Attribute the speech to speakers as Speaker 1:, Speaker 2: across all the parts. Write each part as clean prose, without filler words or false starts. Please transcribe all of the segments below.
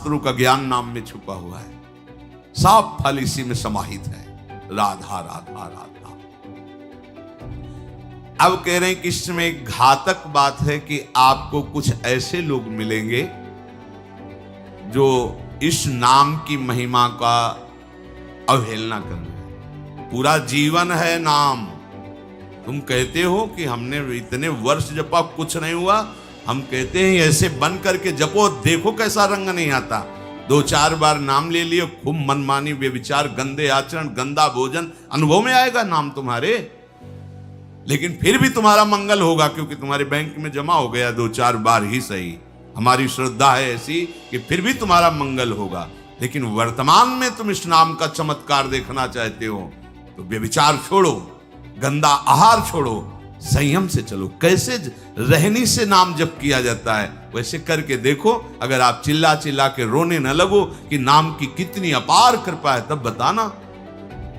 Speaker 1: शास्त्रों का ज्ञान नाम में छुपा हुआ है, सब फल इसी में समाहित है। राधा राधा राधा। अब कह रहे हैं कि इसमें एक घातक बात है कि आपको कुछ ऐसे लोग मिलेंगे जो इस नाम की महिमा का अवहेलना कर रहे हैं। पूरा जीवन है नाम। तुम कहते हो कि हमने इतने वर्ष जपा, कुछ नहीं हुआ। हम कहते हैं ऐसे बन करके जपो, देखो कैसा रंग नहीं आता। 2-4 बार नाम ले लिए, खूब मनमानी व्यभिचार, गंदे आचरण, गंदा भोजन अनुभव में आएगा नाम तुम्हारे, लेकिन फिर भी तुम्हारा मंगल होगा, क्योंकि तुम्हारे बैंक में जमा हो गया 2-4 बार ही सही। हमारी श्रद्धा है ऐसी कि फिर भी तुम्हारा मंगल होगा। लेकिन वर्तमान में तुम इस नाम का चमत्कार देखना चाहते हो तो व्यभिचार छोड़ो, गंदा आहार छोड़ो, संयम से चलो। कैसे रहनी से नाम जप किया जाता है वैसे करके देखो। अगर आप चिल्ला चिल्ला के रोने न लगो कि नाम की कितनी अपार कृपा है, तब बताना,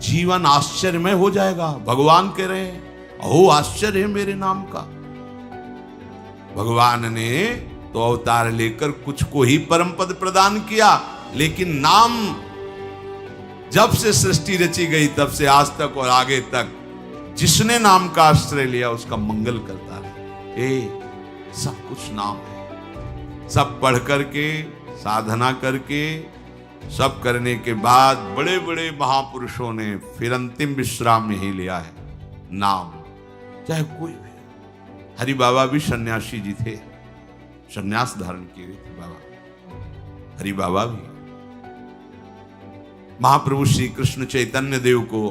Speaker 1: जीवन आश्चर्यमय हो जाएगा। भगवान कह रहे हैं, अहो आश्चर्य है मेरे नाम का। भगवान ने तो अवतार लेकर कुछ को ही परम पद प्रदान किया, लेकिन नाम जब से सृष्टि रची गई तब से आज तक और आगे तक जिसने नाम का आश्रय लिया उसका मंगल करता है। सब कुछ नाम है। सब पढ़ करके, साधना करके, सब करने के बाद बड़े बड़े महापुरुषों ने फिर अंतिम विश्राम यही लिया है, नाम। चाहे कोई भी। हरि बाबा भी सन्यासी जी थे, सन्यास धारण किए थे बाबा। हरि बाबा भी महाप्रभु श्री कृष्ण चैतन्य देव को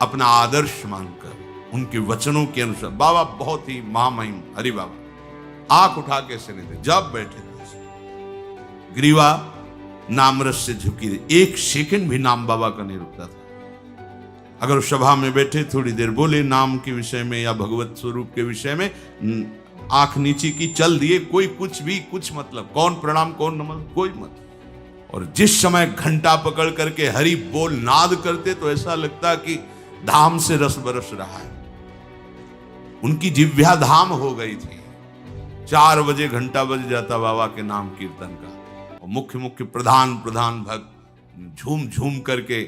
Speaker 1: अपना आदर्श मानकर उनके वचनों के अनुसार, बाबा बहुत ही महामहिम हरि बाबा आंख उठा के से नहीं थे, जब बैठे थे ग्रीवा नामरस से झुकी रही, एक सेकंड भी नाम बाबा का नहीं रुकता था। अगर सभा में बैठे थोड़ी देर बोले नाम के विषय में या भगवत स्वरूप के विषय में, आंख नीचे की चल दिए, कोई कुछ भी कुछ मतलब, कौन प्रणाम कौन नमन, कोई मत। और जिस समय घंटा पकड़ करके हरि बोल नाद करते तो ऐसा लगता कि धाम से रस बरस रहा है। उनकी जिह्वा धाम हो गई थी। 4 बजे घंटा बज जाता बाबा के नाम कीर्तन का, और मुख्य मुख्य प्रधान भक्त झूम झूम करके,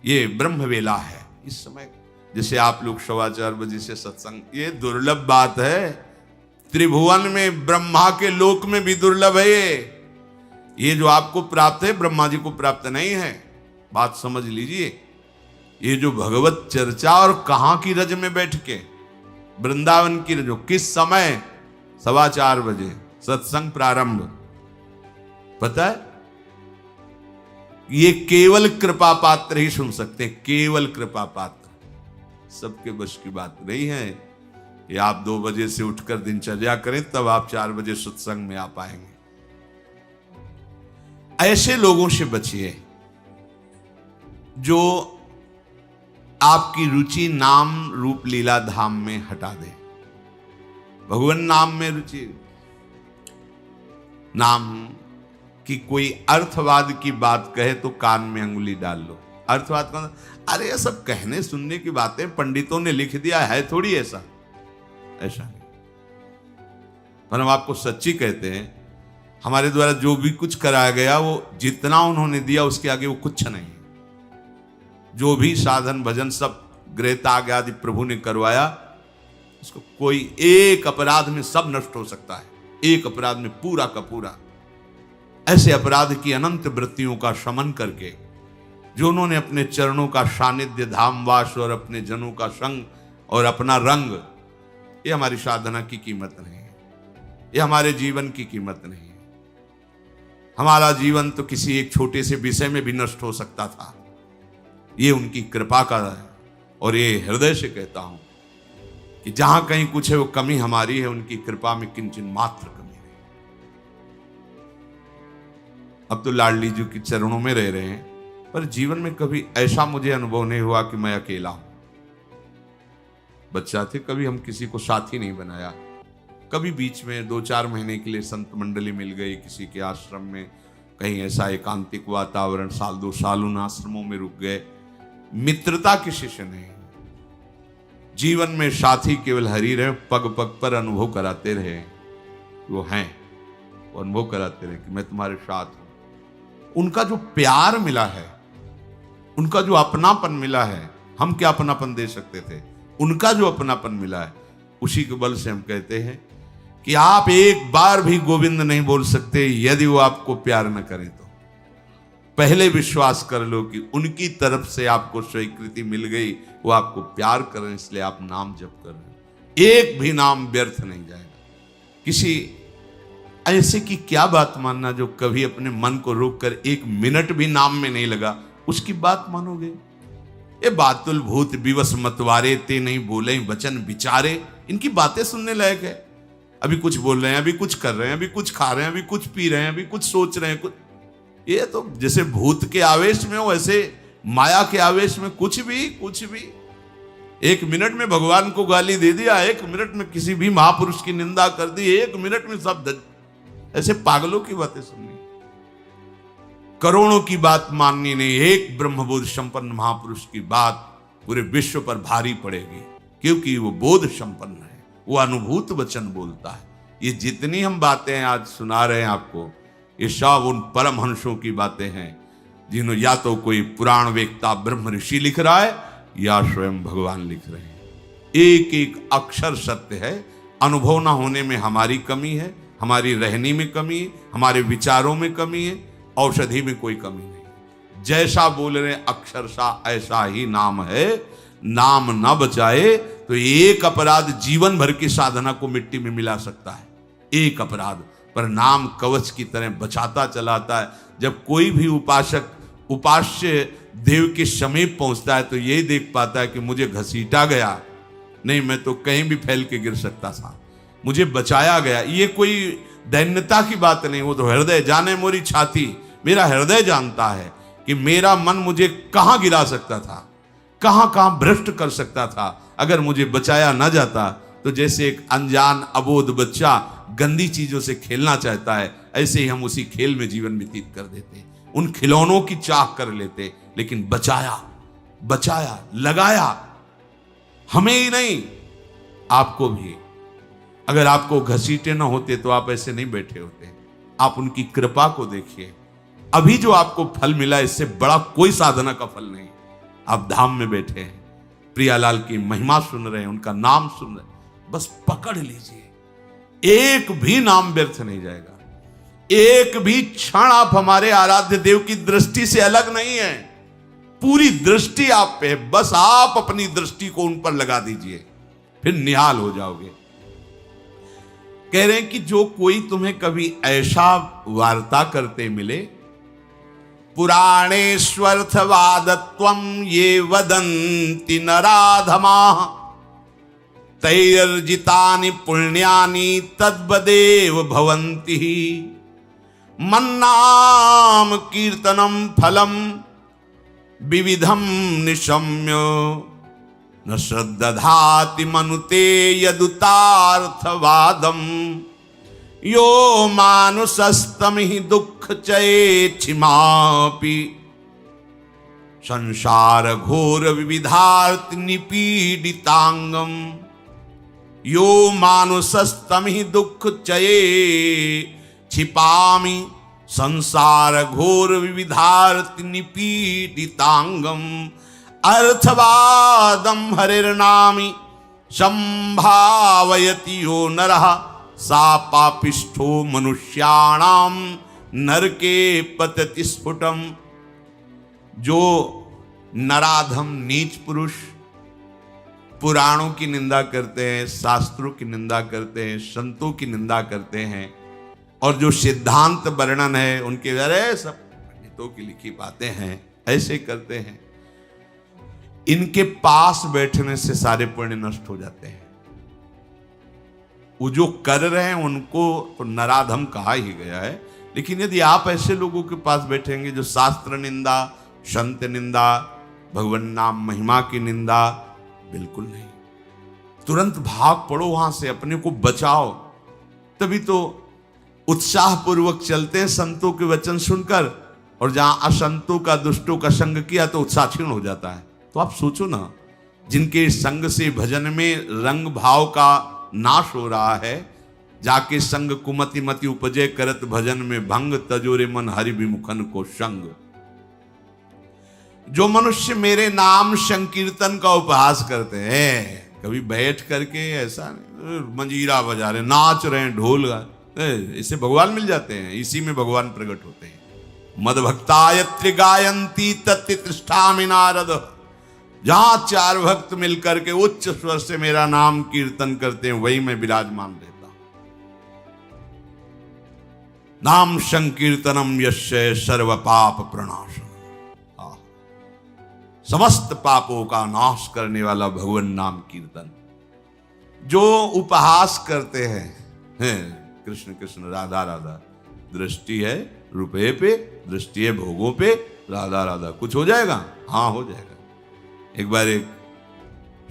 Speaker 1: ये ब्रह्म वेला है इस समय। जैसे आप लोग 4:15 बजे से सत्संग, ये दुर्लभ बात है। त्रिभुवन में ब्रह्मा के लोक में भी दुर्लभ है ये जो आपको प्राप्त है ब्रह्मा जी को प्राप्त नहीं है। बात समझ लीजिए। ये जो भगवत चर्चा, और कहां की रज में बैठ के, वृंदावन की रज, किस समय 4:15 बजे सत्संग प्रारंभ, पता है? ये केवल कृपा पात्र ही सुन सकते हैं, केवल कृपा पात्र। सबके बस की बात नहीं है कि आप 2 बजे से उठकर दिनचर्या करें तब आप 4 बजे सत्संग में आ पाएंगे। ऐसे लोगों से बचिए जो आपकी रुचि नाम रूप लीला धाम में हटा दे। भगवान नाम में रुचि, नाम कि कोई अर्थवाद की बात कहे तो कान में अंगुली डाल लो। अर्थवाद का, अरे ये सब कहने सुनने की बातें पंडितों ने लिख दिया है, थोड़ी ऐसा नहीं। पर हम आपको सच्ची कहते हैं, हमारे द्वारा जो भी कुछ कराया गया वो जितना उन्होंने दिया उसके आगे वो कुछ नहीं है। जो भी साधन भजन सब गृहत्याग आदि प्रभु ने करवाया, उसको कोई एक अपराध में सब नष्ट हो सकता है, एक अपराध में पूरा का पूरा। ऐसे अपराध की अनंत वृत्तियों का शमन करके जो उन्होंने अपने चरणों का सानिध्य, धामवास और अपने जनों का संग और अपना रंग, ये हमारी साधना की कीमत नहीं है, ये हमारे जीवन की कीमत नहीं है। हमारा जीवन तो किसी एक छोटे से विषय में भी नष्ट हो सकता था। ये उनकी कृपा का है, और ये हृदय से कहता हूं कि जहां कहीं कुछ है वो कमी हमारी है, उनकी कृपा में किंचन मात्र कमी नहीं। अब तो लाडली जी के चरणों में रह रहे हैं, पर जीवन में कभी ऐसा मुझे अनुभव नहीं हुआ कि मैं अकेला हूं। बच्चा थे, कभी हम किसी को साथी नहीं बनाया। कभी बीच में 2-4 महीने के लिए संत मंडली मिल गई किसी के आश्रम में, कहीं ऐसा एकांतिक वातावरण, 1-2 साल उन आश्रमों में रुक गए। मित्रता किसी से नहीं। जीवन में साथी केवल हरि रहे, पग पग पर अनुभव कराते रहे वो हैं। वो अनुभव कराते रहे कि मैं तुम्हारे साथ हूं। उनका जो प्यार मिला है, उनका जो अपनापन मिला है, हम क्या अपनापन दे सकते थे, उनका जो अपनापन मिला है, उसी के बल से हम कहते हैं कि आप एक बार भी गोविंद नहीं बोल सकते यदि वो आपको प्यार न करें तो। पहले विश्वास कर लो कि उनकी तरफ से आपको स्वीकृति मिल गई, वो आपको प्यार कर रहे हैं, इसलिए आप नाम जप कर रहे हैं। एक भी नाम व्यर्थ नहीं जाएगा। किसी ऐसे की क्या बात मानना जो कभी अपने मन को रोककर एक मिनट भी नाम में नहीं लगा, उसकी बात मानोगे? ये बातुल भूत विवश मतवारे ते नहीं बोले वचन विचारे, इनकी बातें सुनने लायक है। अभी कुछ बोल रहे हैं, अभी कुछ कर रहे हैं, अभी कुछ खा रहे हैं, अभी कुछ पी रहे हैं, अभी कुछ सोच रहे हैं, कुछ। ये तो जैसे भूत के आवेश में हो, ऐसे माया के आवेश में कुछ भी। एक मिनट में भगवान को गाली दे दिया, एक मिनट में किसी भी महापुरुष की निंदा कर दी, एक मिनट में सब ऐसे पागलों की बातें सुननी, करोड़ों की बात माननी नहीं, एक ब्रह्मबोध संपन्न महापुरुष की बात पूरे विश्व पर भारी पड़ेगी, क्योंकि वो बोध संपन्न है, वो अनुभूत वचन बोलता है। ये जितनी हम बातें आज सुना रहे हैं आपको, ये सब उन परमहंसों की बातें हैं जिन्होंने या तो कोई पुराण वेत्ता ब्रह्म ऋषि लिख रहा है या स्वयं भगवान लिख रहे हैं। एक एक अक्षर सत्य है। अनुभव ना होने में हमारी कमी है, हमारी रहनी में कमी है, हमारे विचारों में कमी है, औषधि में कोई कमी नहीं। जैसा बोल रहे अक्षरशा ऐसा ही नाम है। नाम न बचाए तो एक अपराध जीवन भर की साधना को मिट्टी में मिला सकता है, एक अपराध। पर नाम कवच की तरह बचाता चलाता है। जब कोई भी उपासक उपास्य देव के समीप पहुंचता है तो यही देख पाता है कि मुझे घसीटा गया नहीं, मैं तो कहीं भी फैल के गिर सकता था, मुझे बचाया गया। ये कोई दैन्यता की बात नहीं, वो तो हृदय जाने मोरी छाती, मेरा हृदय जानता है कि मेरा मन मुझे कहां गिरा सकता था, कहां भ्रष्ट कर सकता था। अगर मुझे बचाया ना जाता तो जैसे एक अनजान अबोध बच्चा गंदी चीजों से खेलना चाहता है, ऐसे ही हम उसी खेल में जीवन व्यतीत कर देते, उन खिलौनों की चाह कर लेते। लेकिन बचाया लगाया, हमें ही नहीं आपको भी। अगर आपको घसीटे ना होते तो आप ऐसे नहीं बैठे होते। आप उनकी कृपा को देखिए। अभी जो आपको फल मिला, इससे बड़ा कोई साधना का फल नहीं। आप धाम में बैठे हैं, प्रियालाल की महिमा सुन रहे हैं, उनका नाम सुन रहे हैं, बस पकड़ लीजिए। एक भी नाम व्यर्थ नहीं जाएगा। एक भी क्षण आप हमारे आराध्य देव की दृष्टि से अलग नहीं है। पूरी दृष्टि आप पे है, बस आप अपनी दृष्टि को उन पर लगा दीजिए, फिर निहाल हो जाओगे। कह रहे हैं कि जो कोई तुम्हें कभी ऐसा वार्ता करते मिले, पुराणेष्वर्थवादत्वं ये वदन्ति नराधमाः तैर्जितानि पुण्यानि तद्वदेव भवन्ति। मन्नाम कीर्तनम फलम विविधम निशम्य न श्रद्धाति मनुते यदुतार्थवादम। यो मानुषस्तमिहि दुःख चेच्छिमापि संसार घोर विविधार्थ निपीडितांगम। यो मानुषस्तमिहि दुःख चये छिपामि संसार घोर विविधार्थ निपीडितांगम। अर्थवादम हरिर्नामि संभावयति यो नरः सा पापिष्ठो मनुष्याणाम नरके पतति स्फुटम। जो नराधम नीच पुरुष पुराणों की निंदा करते हैं, शास्त्रों की निंदा करते हैं, संतों की निंदा करते हैं, और जो सिद्धांत वर्णन है उनके अरे सब पंडितों की लिखी बातें हैं, ऐसे करते हैं, इनके पास बैठने से सारे पुण्य नष्ट हो जाते हैं। वो जो कर रहे हैं उनको तो नराधम कहा ही गया है। लेकिन यदि आप ऐसे लोगों के पास बैठेंगे जो शास्त्र निंदा, संत निंदा, भगवान नाम महिमा की निंदा, बिल्कुल नहीं। तुरंत भाग पड़ो वहां से, अपने को बचाओ। तभी तो उत्साह पूर्वक चलते हैं संतों के वचन सुनकर, और जहां असंतों का दुष्टों का संग किया तो उत्साह क्षीण हो जाता है। तो आप सोचो ना, जिनके संग से भजन में रंग भाव का नाश हो रहा है, जाके संग कुमति मति उपजे करत भजन में भंग तजोरे मन हरि विमुखन को संग। जो मनुष्य मेरे नाम संकीर्तन का उपहास करते हैं, कभी बैठ करके ऐसा मंजीरा बजा रहे, नाच रहे हैं, ढोल गा, इससे भगवान मिल जाते हैं, इसी में भगवान प्रकट होते हैं। मद भक्तायत्र गायंती तत्तिष्ठामि नारद, जहां चार भक्त मिलकर के उच्च स्वर से मेरा नाम कीर्तन करते हैं, वही मैं विराजमान रहता हूं। नाम संकीर्तनम यस्य सर्व पाप प्रणाश, समस्त पापों का नाश करने वाला भगवान नाम कीर्तन। जो उपहास करते हैं कृष्ण कृष्ण राधा राधा, दृष्टि है रुपए पे, दृष्टि है भोगों पे, राधा राधा, कुछ हो जाएगा? हाँ हो जाएगा। एक बार एक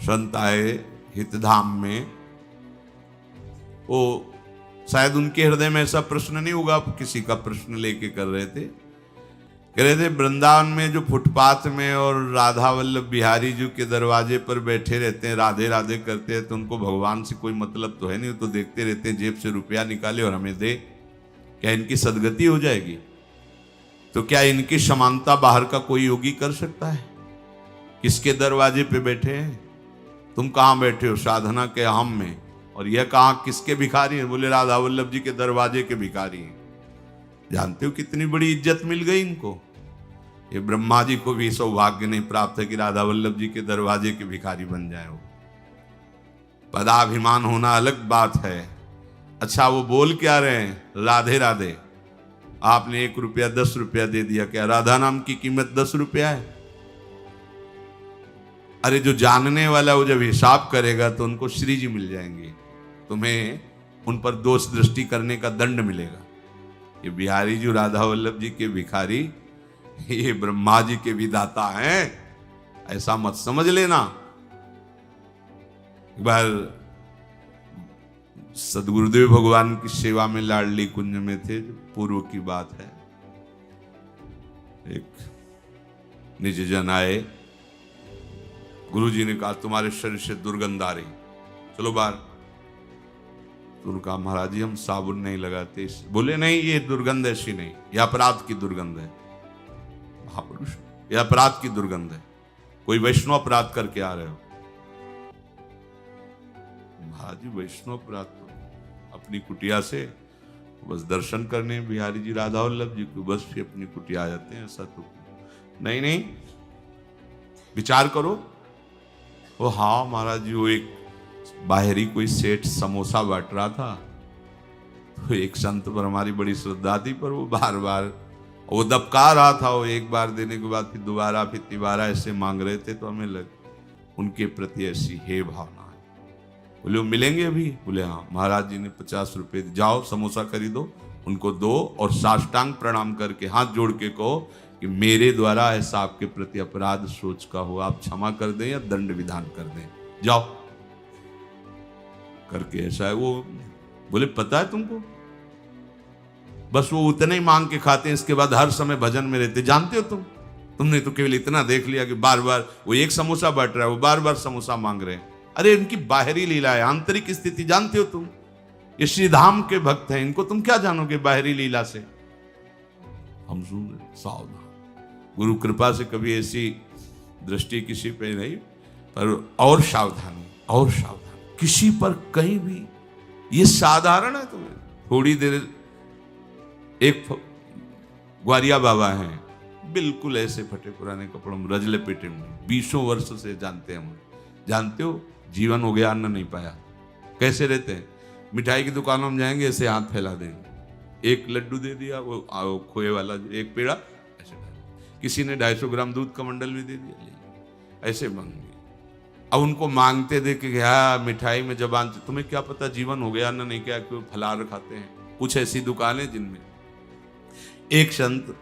Speaker 1: संत आए हितधाम में, वो शायद उनके हृदय में ऐसा प्रश्न नहीं होगा, किसी का प्रश्न लेके कर रहे थे। कह रहे थे वृंदावन में जो फुटपाथ में और राधा वल्लभ बिहारी जी के दरवाजे पर बैठे रहते हैं, राधे राधे करते हैं, तो उनको भगवान से कोई मतलब तो है नहीं, तो देखते रहते हैं जेब से रुपया निकाले और हमें दे, क्या इनकी सदगति हो जाएगी? तो क्या इनकी समानता बाहर का कोई योगी कर सकता है? किसके दरवाजे पे बैठे हैं? तुम कहाँ बैठे हो? साधना के हम में। और यह कहाँ किसके भिखारी हैं? बोले राधा वल्लभ जी के दरवाजे के भिखारी हैं। जानते हो कितनी बड़ी इज्जत मिल गई इनको? ये ब्रह्मा जी को भी सौभाग्य नहीं प्राप्त है कि राधा वल्लभ जी के दरवाजे के भिखारी बन जाए। वो पदाभिमान होना अलग बात है। अच्छा वो बोल क्या रहे हैं? राधे राधे। आपने 1 रुपया 10 रुपया दे दिया, क्या राधा नाम की कीमत 10 रुपया है? अरे जो जानने वाला वो जब हिसाब करेगा तो उनको श्री जी मिल जाएंगे, तुम्हें उन पर दोष दृष्टि करने का दंड मिलेगा। ये बिहारी जी राधा वल्लभ जी के भिखारी, ये ब्रह्मा जी के विधाता हैं, ऐसा मत समझ लेना। एक बार सदगुरुदेव भगवान की सेवा में लाडली कुंज में थे, पूर्व की बात है। एक निज जन आए, गुरुजी ने कहा तुम्हारे शरीर से दुर्गंध आ रही, चलो बाहर। तो उन्होंने कहा महाराज जी हम साबुन नहीं लगाते। बोले नहीं ये दुर्गंध ऐसी नहीं, यह अपराध की दुर्गंध है। महापुरुष, यह अपराध की दुर्गंध है, कोई वैष्णव अपराध करके आ रहे हो। महाराज जी वैष्णव अपराध तो अपनी कुटिया से बस दर्शन करने बिहारी जी राधा वल्लभ जी को बस फिर अपनी कुटिया आ जाते हैं, ऐसा तो नहीं। नहीं विचार करो। वो हाँ महाराज जी, वो एक बाहरी कोई सेठ समोसा बांट रहा था, तो एक संत पर हमारी बड़ी श्रद्धा थी, पर वो बार बार वो दबका रहा था। वो एक बार देने के बाद फिर दोबारा फिर तिबारा ऐसे मांग रहे थे, तो हमें लग उनके प्रति ऐसी हे भावना है। बोले वो मिलेंगे अभी? बोले हाँ। महाराज जी ने 50 रुपये, जाओ समोसा खरीदो, उनको दो और साष्टांग प्रणाम करके हाथ जोड़ के कहो कि मेरे द्वारा ऐसा आपके प्रति अपराध सोच का हो, आप क्षमा कर दें या दंड विधान कर दें, जाओ करके ऐसा है। वो बोले पता है तुमको, बस वो उतने ही मांग के खाते हैं, इसके बाद हर समय भजन में रहते। जानते हो तुमने तो केवल इतना देख लिया कि बार बार वो एक समोसा बांट रहा है, वो बार बार समोसा मांग रहे हैं। अरे इनकी बाहरी लीला है, आंतरिक स्थिति जानते हो तुम? ये श्री धाम के भक्त हैं, इनको तुम क्या जानोगे बाहरी लीला से? हम सुन रहे, सावधान। गुरु कृपा से कभी ऐसी दृष्टि किसी पे नहीं, पर और सावधानी, और सावधानी किसी पर कहीं भी। ये साधारण है तुम्हें थोड़ी देर। एक ग्वारिया बाबा हैं, बिल्कुल ऐसे फटे पुराने कपड़ों में, रजले पेटे में, 20 वर्ष से जानते हैं। जानते हो जीवन हो गया, अन्न नहीं पाया, कैसे रहते हैं? मिठाई की दुकानों में जाएंगे, ऐसे हाथ फैला देंगे, एक लड्डू दे दिया, वो खोए वाला एक पेड़ा ऐसे, किसी ने 250 ग्राम दूध का मंडल भी दे दिया, ऐसे मांगे। अब उनको मांगते देखे क्या मिठाई में जबान, तुम्हें क्या पता जीवन हो गया, अन्न नहीं, क्या क्यों फलाहार खाते हैं। कुछ ऐसी दुकानें जिनमें एक संत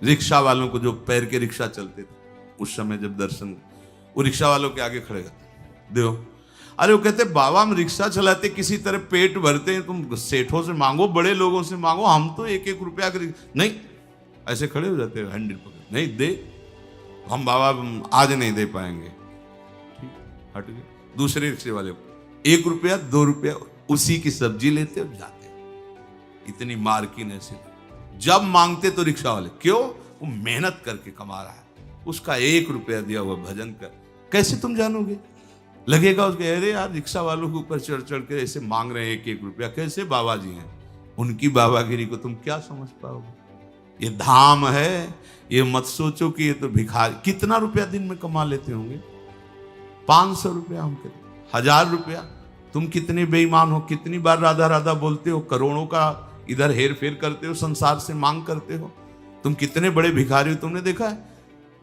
Speaker 1: रिक्शा वालों को, जो पैर के रिक्शा चलते थे उस समय, जब दर्शन, वो रिक्शा वालों के आगे खड़े रहते, देखो। अरे वो कहते बाबा हम रिक्शा चलाते किसी तरह पेट भरते हैं, तुम सेठों से मांगो, बड़े लोगों से मांगो, हम तो 1-1 रुपया नहीं। ऐसे खड़े हो जाते हैं, हैंडल पकड़, नहीं दे, हम बाबा आज नहीं दे पाएंगे। ठीक, हट गए। दूसरे रिक्शे वाले को 1 रुपया 2 रुपया उसी की सब्जी लेते और जाते। इतनी मार्किन ऐसे जब मांगते तो रिक्शा वाले, क्यों? वो मेहनत करके कमा रहा है, उसका 1 रुपया दिया हुआ भजन कर, कैसे तुम जानोगे? लगेगा उसके, अरे यार रिक्शा वालों के ऊपर चढ़ चढ़ के ऐसे मांग रहे हैं 1-1 रुपया, कैसे बाबा जी हैं? उनकी बाबागिरी को तुम क्या समझ पाओगे? ये धाम है, ये मत सोचो कि ये तो भिखारी। कितना रुपया दिन में कमा लेते होंगे? 500 रुपया, हम कहते 1000 रुपया। तुम कितने बेईमान हो, कितनी बार राधा राधा बोलते हो, करोड़ों का इधर हेर फेर करते हो, संसार से मांग करते हो। तुम कितने बड़े भिखारी हो, तुमने देखा है?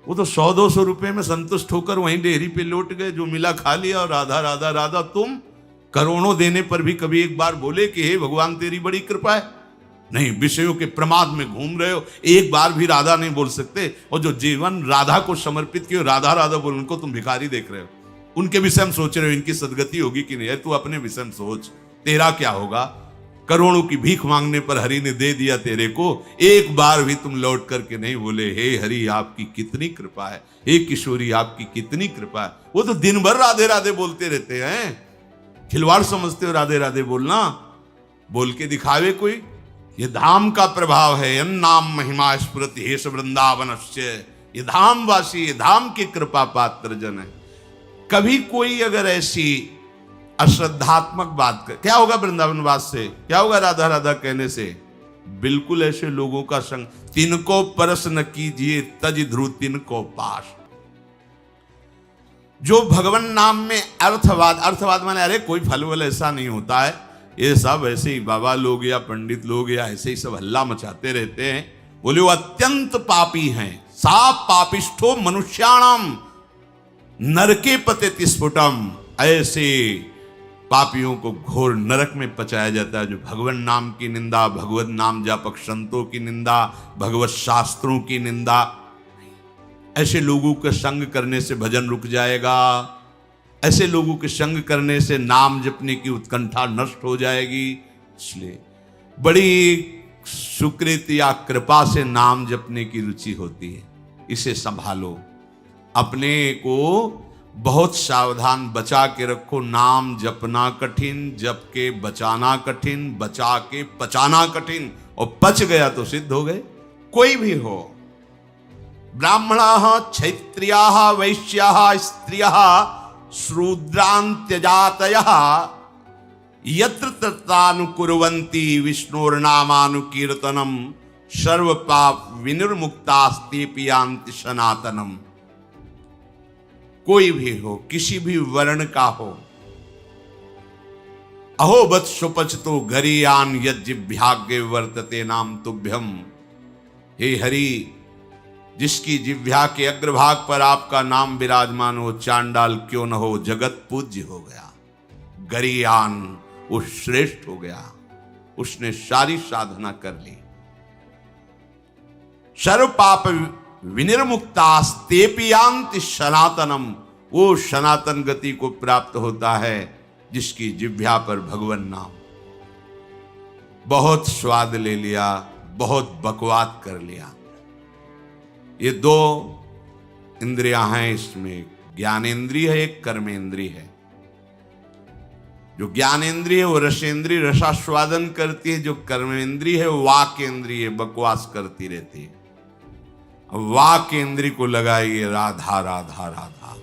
Speaker 1: वो तो 100-200 रुपए में संतुष्ट होकर वहीं डेयरी पे लौट गए, जो मिला खा लिया और राधा राधा राधा। तुम करोड़ों देने पर भी कभी एक बार बोले कि हे भगवान तेरी बड़ी कृपा है? नहीं, विषयों के प्रमाद में घूम रहे हो, एक बार भी राधा नहीं बोल सकते। और जो जीवन राधा को समर्पित किए, राधा राधा बोल, उनको तुम भिखारी देख रहे हो। उनके विषय में सोच रहे हो इनकी सदगति होगी कि नहीं। तू अपने विषय में सोच, तेरा क्या होगा? करोड़ों की भीख मांगने पर हरि ने दे दिया तेरे को, एक बार भी तुम लौट करके नहीं बोले हे हरि आपकी कितनी कृपा है, हे किशोरी आपकी कितनी कृपा है। वो तो दिन भर राधे राधे बोलते रहते हैं। खिलवाड़ समझते हो राधे राधे बोलना? बोल के दिखावे कोई? ये धाम का प्रभाव है। नाम महिमा स्फुरति हेश वृंदावनस्य। ये धाम वासी, ये धाम की कृपा पात्र जन है। कभी कोई अगर ऐसी अश्रद्धात्मक बात कर, क्या होगा वृंदावनवास से? क्या होगा राधा राधा कहने से? बिल्कुल ऐसे लोगों का संग। तिनको परस न कीजिए तज ध्रुव तिनको पास। जो भगवान नाम में अर्थवाद, अर्थवाद माने अरे कोई फल वल ऐसा नहीं होता है, ये सब ऐसे ही बाबा लोग या पंडित लोग या ऐसे ही सब हल्ला मचाते रहते हैं। बोले वो अत्यंत पापी हैं। सा पापिष्ठो मनुष्याणाम नरके पतेति स्फुटम। ऐसे पापियों को घोर नरक में पचाया जाता है जो भगवान नाम की निंदा, भगवत नाम जापक संतों की निंदा, भगवत शास्त्रों की निंदा। ऐसे लोगों के संग करने से भजन रुक जाएगा। ऐसे लोगों के संग करने से नाम जपने की उत्कंठा नष्ट हो जाएगी। इसलिए बड़ी सुकृत या कृपा से नाम जपने की रुचि होती है, इसे संभालो। अपने को बहुत सावधान बचा के रखो। नाम जपना कठिन, जप के बचाना कठिन, बचा के पचाना कठिन। और पच गया तो सिद्ध हो गए। कोई भी हो, ब्राह्मणाः क्षत्रियाः वैश्याः स्त्रियः शूद्रान्त्यजातयः यत्र तत्रानुकुर्वन्ति विष्णोर्नामानुकीर्तनम् सर्व पाप विनिर्मुक्तास्तेऽपि यान्ति सनातनम्। कोई भी हो, किसी भी वर्ण का हो। अहो वत्सुपचतो गरीयान यज्जिभ्याग्रे वर्तते नाम तुभ्यम। हे हरि, जिसकी जिह्वा के अग्रभाग पर आपका नाम विराजमान हो, चांडाल क्यों न हो, जगत पूज्य हो गया। गरीयान, वो श्रेष्ठ हो गया, उसने सारी साधना कर ली। सर्व पाप विनिर्मुक्तास्तेऽपि यान्ति सनातनम। वो सनातन गति को प्राप्त होता है जिसकी जिह्वा पर भगवान नाम। बहुत स्वाद ले लिया, बहुत बकवाद कर लिया। ये 2 इंद्रियां हैं, इसमें ज्ञानेंद्रिय है, एक कर्मेंद्रिय है। जो ज्ञानेंद्रिय है वो रसेंद्रिय, रसास्वादन करती है। जो कर्मेंद्रिय है वो वाकेंद्रिय, बकवास करती रहती है। वाक इंद्रिय को लगाइए राधा राधा राधा,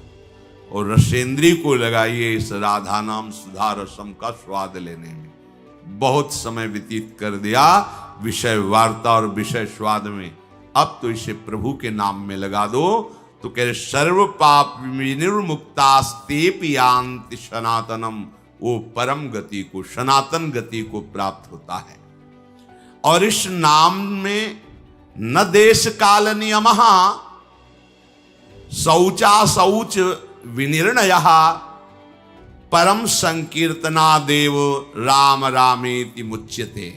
Speaker 1: और रसेंद्रिय को लगाइए इस राधा नाम सुधा रसम का स्वाद लेने में। बहुत समय व्यतीत कर दिया विषय वार्ता और विषय स्वाद में, अब तो इसे प्रभु के नाम में लगा दो। तो कह रहे सर्व पाप विनिर्मुक्तास्तेऽपि यान्ति सनातनम। वो परम गति को, सनातन गति को प्राप्त होता है। और इस नाम में न देश काल नियमः शौचा शौच विनिर्णयः परम संकीर्तनादेव राम रामेति मुच्यते।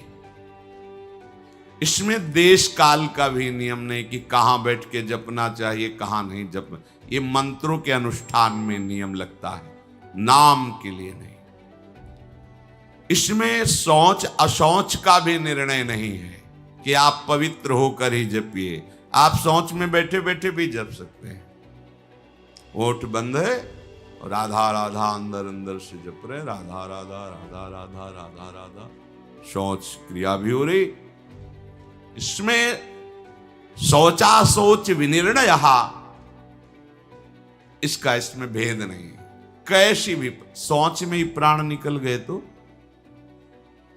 Speaker 1: इसमें देश काल का भी नियम नहीं कि कहां बैठ के जपना चाहिए, कहां नहीं जप। ये मंत्रों के अनुष्ठान में नियम लगता है, नाम के लिए नहीं। इसमें शौच अशौच का भी निर्णय नहीं है कि आप पवित्र होकर ही जपिए। आप शौच में बैठे बैठे भी जप सकते हैं। ओठ बंद है राधा राधा अंदर अंदर से जप रहे, राधा राधा राधा राधा राधा राधा। शौच क्रिया भी हो रही। इसमें शौचा शौच विनिर्णय, इसका इसमें भेद नहीं। कैसी भी शौच में ही प्राण निकल गए तो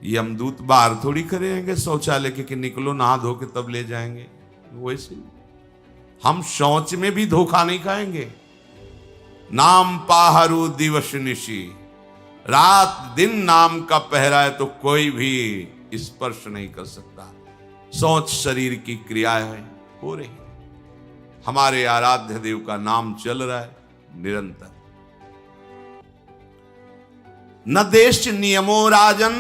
Speaker 1: यमदूत बाहर थोड़ी करेंगे शौचालय के कि निकलो नहा धो के तब ले जाएंगे। वैसे हम शौच में भी धोखा नहीं खाएंगे। नाम पाहरू दिवस निशी, रात दिन नाम का पहरा है तो कोई भी स्पर्श नहीं कर सकता। शौच शरीर की क्रिया है, हो रही। हमारे आराध्य देव का नाम चल रहा है निरंतर। न देश नियमो राजन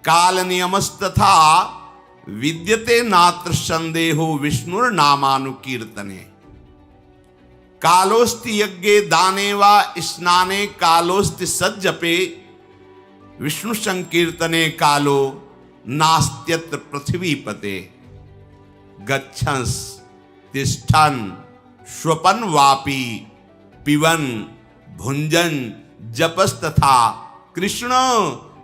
Speaker 1: काल नियमस्तथा, विद्यते नात्र संदेहो विष्णुर नामानुकीर्तने। कालोस्ति यज्ञे दाने वा स्नाने, कालोस्ति सज्जपे, विष्णु संकीर्तने कालो नास्त्यत्र पृथ्वीपते। गच्छंस तिष्ठन श्वपन वापि, पिबन भुंजन जपस्तथा, कृष्ण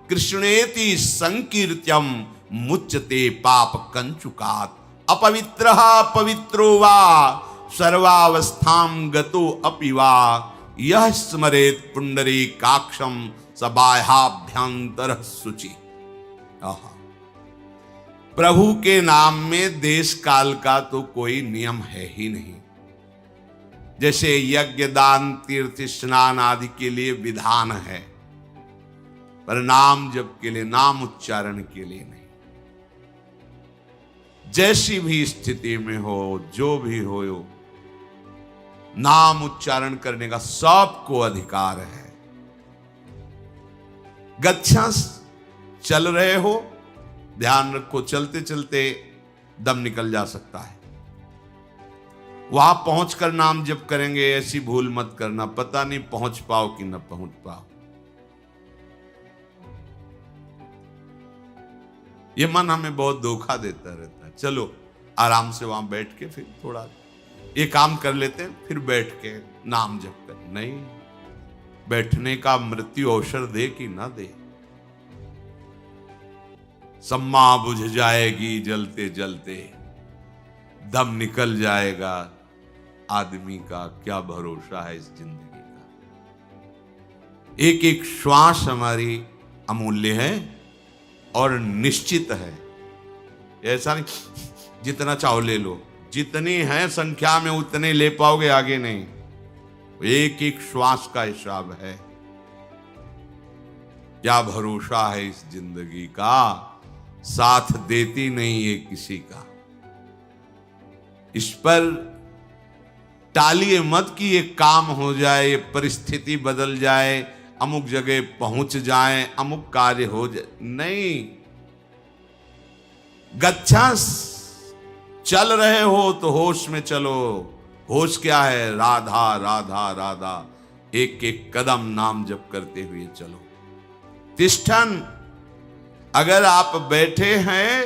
Speaker 1: कृष्णेति संकीर्त्यम मुच्यते पाप कंचुकात्। अपवित्रः पवित्रो वा सर्वावस्थां गतो अपि वा, यः स्मरेत् पुंडरीकाक्षं स बाह्याभ्यंतरः शुचि। प्रभु के नाम में देश काल का तो कोई नियम है ही नहीं। जैसे यज्ञ दान तीर्थ स्नान आदि के लिए विधान है, पर नाम जप के लिए, नाम उच्चारण के लिए नहीं। जैसी भी स्थिति में हो, जो भी हो, नाम उच्चारण करने का सबको अधिकार है। गच्छंस, चल रहे हो, ध्यान रखो, चलते चलते दम निकल जा सकता है। वहां पहुंचकर नाम जप करेंगे, ऐसी भूल मत करना, पता नहीं पहुंच पाओ कि न पहुंच पाओ। ये मन हमें बहुत धोखा देता रहता है। चलो आराम से वहां बैठ के फिर थोड़ा ये काम कर लेते हैं, फिर बैठ के नाम जप कर। नहीं, बैठने का मृत्यु अवसर दे कि ना दे। सम्मा बुझ जाएगी जलते जलते, दम निकल जाएगा, आदमी का क्या भरोसा है इस जिंदगी का। एक एक श्वास हमारी अमूल्य है और निश्चित है। ऐसा नहीं जितना चाहो ले लो, जितनी है संख्या में उतने ले पाओगे, आगे नहीं। एक एक श्वास का हिसाब है। क्या भरोसा है इस जिंदगी का, साथ देती नहीं है किसी का। इस पर टालिए मत कि ये काम हो जाए, ये परिस्थिति बदल जाए, अमुक जगह पहुंच जाए, अमुक कार्य हो जाए। नहीं, गच्छंस, चल रहे हो तो होश में चलो। होश क्या है? राधा राधा राधा, एक एक कदम नाम जप करते हुए चलो। तिष्ठन, अगर आप बैठे हैं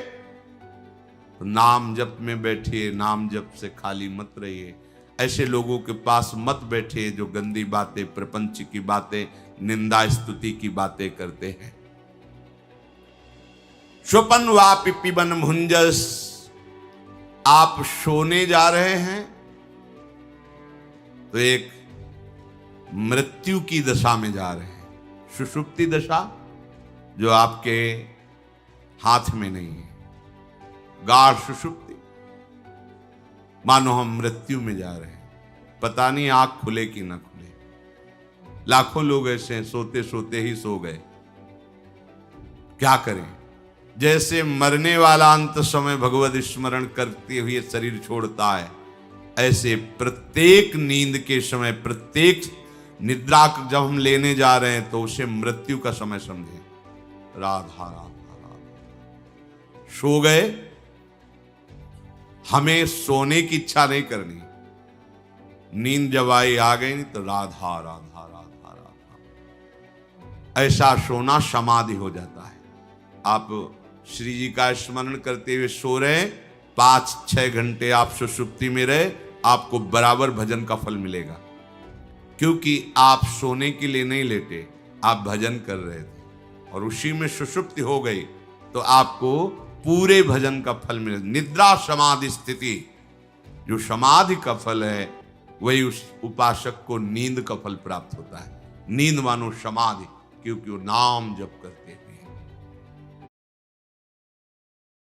Speaker 1: तो नाम जप में बैठिए, नाम जप से खाली मत रहिए। ऐसे लोगों के पास मत बैठिए जो गंदी बातें, प्रपंच की बातें, निंदा स्तुति की बातें करते हैं। स्वपन वापि पिबन भुंजस, आप सोने जा रहे हैं तो एक मृत्यु की दशा में जा रहे हैं। सुषुप्ति दशा जो आपके हाथ में नहीं है, गाढ़ सुषुप्ति, मानो हम मृत्यु में जा रहे हैं। पता नहीं आंख खुले कि ना खुले। लाखों लोग ऐसे हैं, सोते सोते ही सो गए। क्या करें? जैसे मरने वाला अंत समय भगवत स्मरण करते हुए शरीर छोड़ता है, ऐसे प्रत्येक नींद के समय, प्रत्येक निद्रा जब हम लेने जा रहे हैं तो उसे मृत्यु का समय समझें। राधा राधा राधा, सो गए, हमें सोने की इच्छा नहीं करनी। नींद जब आई आ गई नहीं तो राधा राधा राधा राधा, ऐसा सोना समाधि हो जाता है। आप श्री जी का स्मरण करते हुए सो रहे, 5-6 घंटे आप सुषुप्ति में रहे, आपको बराबर भजन का फल मिलेगा। क्योंकि आप सोने के लिए नहीं लेटे, आप भजन कर रहे थे और उसी में सुषुप्ति हो गई तो आपको पूरे भजन का फल मिले। निद्रा समाधि स्थिति, जो समाधि का फल है वही उस उपासक को नींद का फल प्राप्त होता है। नींद मानो समाधि, क्योंकि वो नाम जप करते हैं।